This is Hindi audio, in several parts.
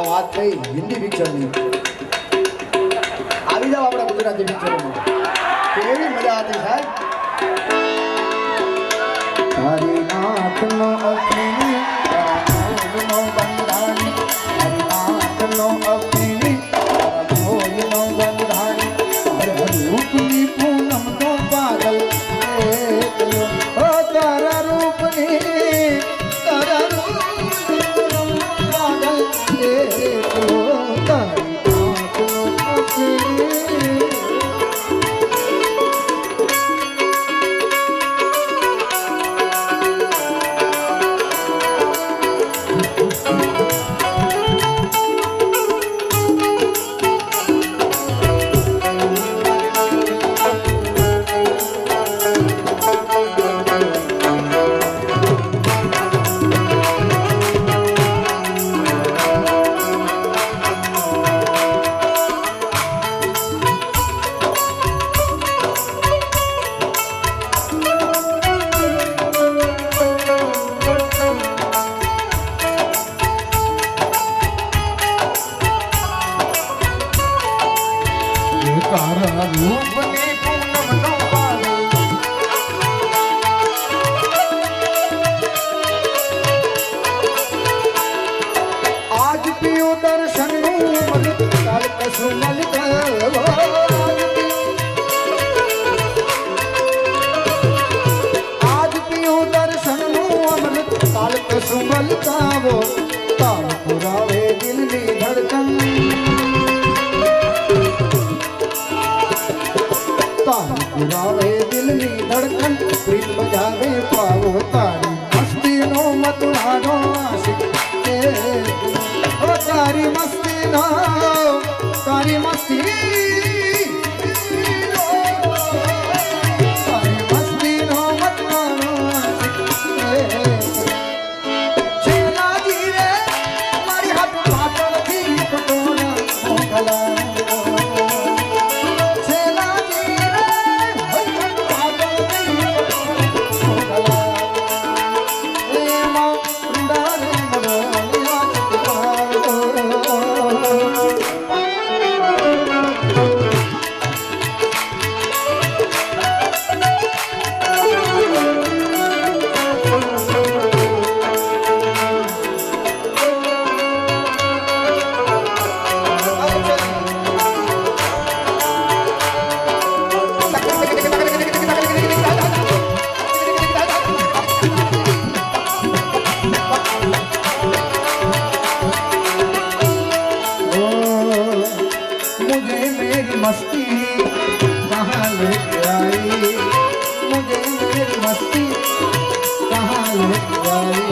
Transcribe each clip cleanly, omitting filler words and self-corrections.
વાત થઈ હિન્દી પિક્ચરની. આવી જાવ આપણા ગુજરાતી પિક્ચરોમાં. કેવી મજા હતી સાહેબ. તારી નાથનો અફીણી તારા બંધાણી તારી નાથનો અફીણી તારા બંધાણી રૂપની પૂનમ તો પાગલ ઓ તારા રૂપની તારા રૂપની પાગલ તારી નાથનો અફીણી. તારા રૂપની પૂનમનો પાગલ આજ પીઓ દર્શનનું મલિક કાલ કશું મલિક આજ પીઓ દર્શનનું અમૃત કાલ કશું મલિકાવો તાર પુરાવે દિલની ધડકન પુરાવે દિલની ધડકન પ્રીત બજાવે પાવો તારી મસ્તીનો મતુરાનો આશિક તારી મસ્તીનો તારી મસ્તી મસ્તીનો મતુરાનો આશિક છેલાજી રે મારી હાથ પાટણથી પટોળા મોકલા मस्ती कहाँ लेके आई मुझे मेरी मस्ती कहाँ लेके आई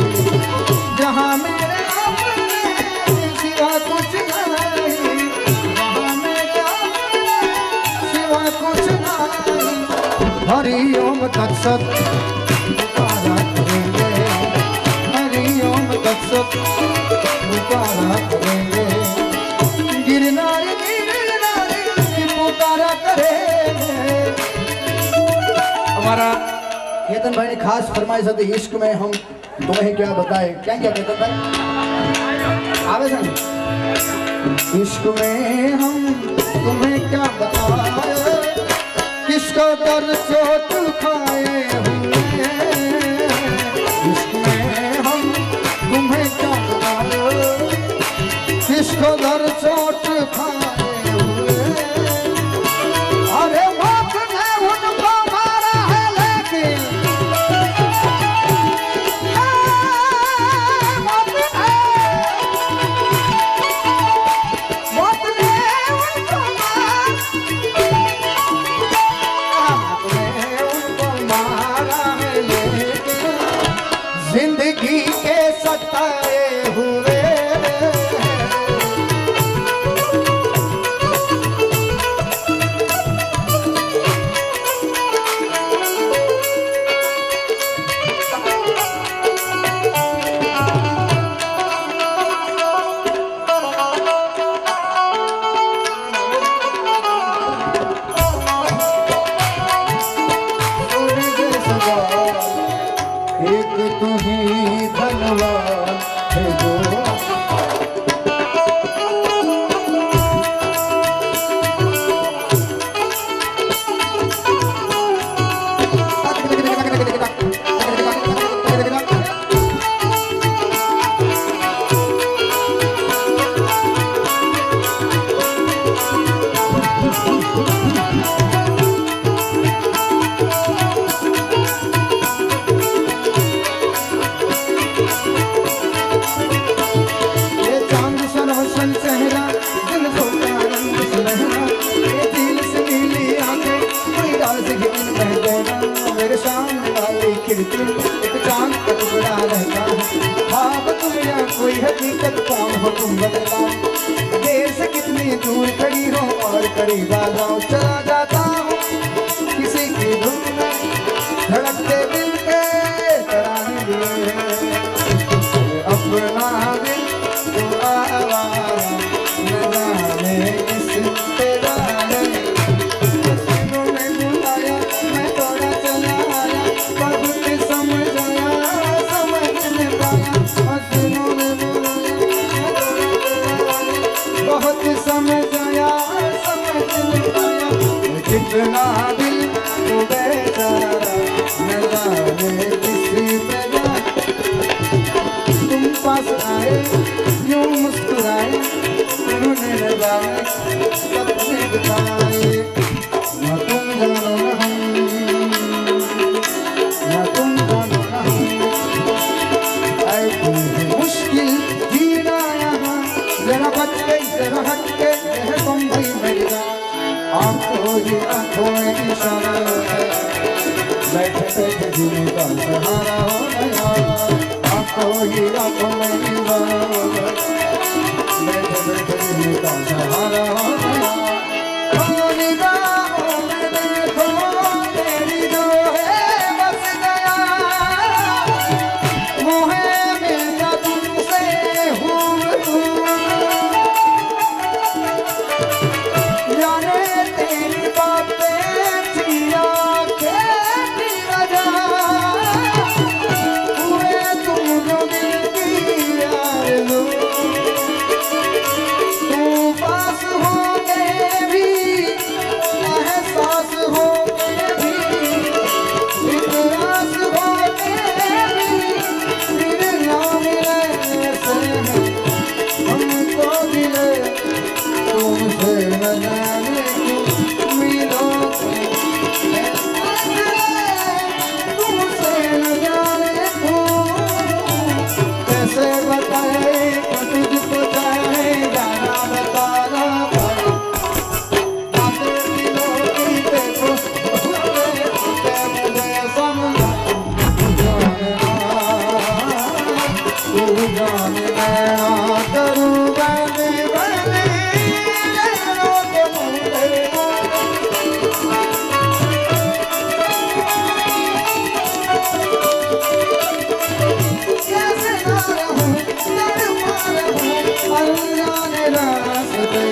जहाँ मेरे अपने सिवा कुछ नहीं जहाँ मेरे अपने सिवा कुछ नहीं हरिओम तत्सत पुकारा करेंगे हरिओम तत्सत पुकारा करेंगे गिरनारी हमारा केतन भाई ने खास फरमाइश थी इश्क में हम तुम्हें क्या बताए क्या क्या केतन भाई आवे थे इश्क में हम तुम्हें क्या बताए किसको दर्द चोट खाए हुए इश्क में हम तुम्हें क्या बताए किसको दर्द चोट खाए जिंदगी के सताए हुए लाऊं। देर से कितनी दूर खड़ी हो और करीब आ जाऊं। चला जाता हूँ किसी की धुन में, धड़कते दिल के तराने लिए। अपना दिल तो आवारा न जाने किस पे जाने। हसीनों ने बुलाया मैं थोड़ा चला आया, बहुत समझ आया समझ न पाया। हसीनों ने बुलाया मैं थोड़ा चला आया, बहुत समझ आया समझ न पाया। कितना दिल तो बेचारा न जाने किसी पे जाने। तुम पास आए यूं मुस्कुराए, उन्होंने न जाने सपने बताए। न तुम जानो न हम, न तुम जानो न हम। आए तुम्हें मुश्किल जीना यहाँ, जरा बच गई जरा हट के रह तुम भी मेरी जान। आंखों ही आंखों में इशारा है, बैठे बैठे जीने का सहारा हो गया। आंखों ही आंखों में इशारा है, बैठे बैठे जीने का सहारा हो गया। निगाहों में देखो मेरी जो है बस गया, वो है मिलता तुमसे हूँ। जाने तेरी बातें थी आँखें की वजह, हुए तुम जो दिल की आरज़ू। तुम पास होके भी एहसास होके भी, इतिहास होके भी, फिर ना मिले ऐसे में हमको मिले। तुमसे न जाने क्यों मिलोगे, तुमसे न जाने क्यों। कैसे बताए तुझको चाहे जाना बताना पड़े। बातें दिलों की देखो मुझे समझा। तू जाने मैं करूँ बंदी बंदी नैनों के मुंडे। कैसे ना रहूं तड़पा रहूं अनजाने रास्ते।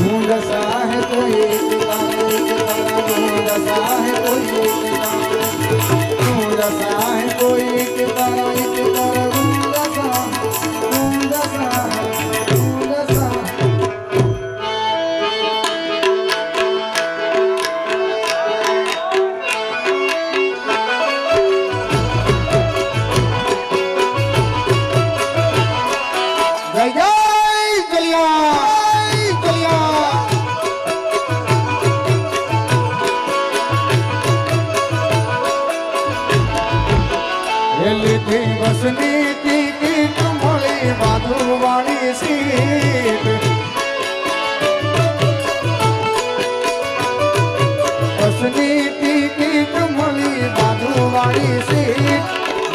ढूंढ सा है कोई ठिकाना, ढूंढ सा है कोई ठिकाना, ढूंढ सा है कोई ठिकाना, ढूंढ सा ढूंढ सा ढूंढ सा। जय जय गलिया गलिया। थी बसनी की तुम्हारी बाधू वाली सीट। बसनी की तुम्हारी बाधू वाली सीट।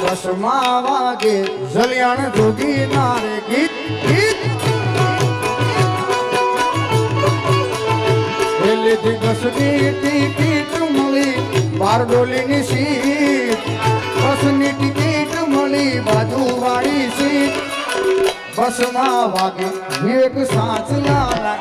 बस मावागे जलियान जोगी नारे गीत गीत। थी बसनी की तुम्हारी बारडोली नी सीट। बसनी टिकट मળી बाजू वाली सीट। बस में वागे एक सांस लाना।